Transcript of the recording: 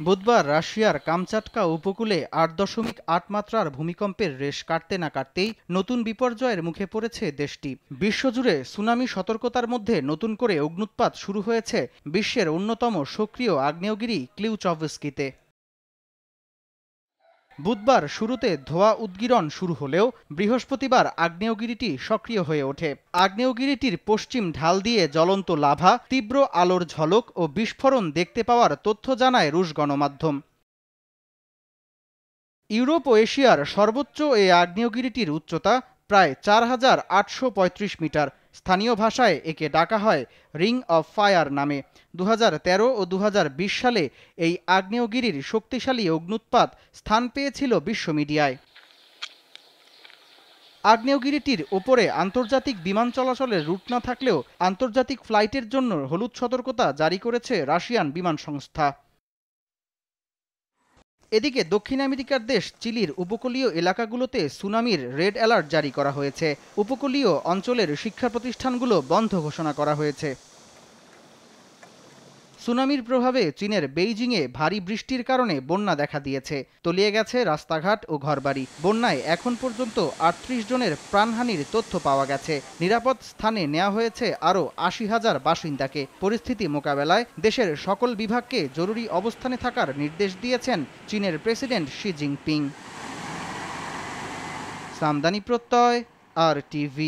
বুধবার রাশিয়ার কামচাটকা উপকূলে ৮.৮ মাত্রার ভূমিকম্পের রেশ কাটতে না কাটতেই নতুন বিপর্যয়ের মুখে পড়েছে দেশটি। বিশ্বজুড়ে সুনামি সতর্কতার মধ্যে নতুন করে অগ্ন্যুৎপাত শুরু হয়েছে বিশ্বের অন্যতম সক্রিয় আগ্নেয়গিরি ক্লিউচভস্কিতে। বুধবার শুরুতে ধোঁয়া উদ্গীরণ শুরু হলেও বৃহস্পতিবার আগ্নেয়গিরিটি সক্রিয় হয়ে ওঠে। আগ্নেয়গিরিটির পশ্চিম ঢাল দিয়ে জ্বলন্ত লাভা, তীব্র আলোর ঝলক ও বিস্ফোরণ দেখতে পাওয়ার তথ্য জানায় রুশ গণমাধ্যম। ইউরোপ ও এশিয়ার সর্বোচ্চ এই আগ্নেয়গিরিটির উচ্চতা প্রায় ৪,৮৩৫ মিটার। স্থানীয় ভাষায় একে ডাকা হয় রিং অফ ফায়ার নামে। ২০১৩ ও ২০২০ সালে এই আগ্নেয়গিরির শক্তিশালী অগ্ন্যুৎপাত স্থান পেয়েছিল বিশ্ব মিডিয়ায়। আগ্নেয়গিরিটির ওপরে আন্তর্জাতিক বিমান চলাচলের রুট না থাকলেও আন্তর্জাতিক ফ্লাইটের জন্য হলুদ সতর্কতা জারি করেছে রাশিয়ান বিমান সংস্থা। এদিকে দক্ষিণ আমেরিকার দেশ চিলির উপকূলীয় এলাকাগুলোতে সুনামির রেড অ্যালার্ট জারি করা হয়েছে। উপকূলীয় অঞ্চলের শিক্ষা প্রতিষ্ঠানগুলো বন্ধ ঘোষণা করা হয়েছে। সুনামির প্রভাবে চীনের বেইজিংয়ে ভারী বৃষ্টির কারণে বন্যা দেখা দিয়েছে। তলিয়ে গেছে রাস্তাঘাট ও ঘরবাড়ি। বন্যায় এখন পর্যন্ত ৩৮ জনের প্রাণহানির তথ্য পাওয়া গেছে। নিরাপদ স্থানে নেওয়া হয়েছে আরও ৮০,০০০ বাসিন্দাকে। পরিস্থিতি মোকাবেলায় দেশের সকল বিভাগকে জরুরি অবস্থানে থাকার নির্দেশ দিয়েছেন চীনের প্রেসিডেন্ট শি জিনপিং। সামদানি প্রত্যয়, RTV।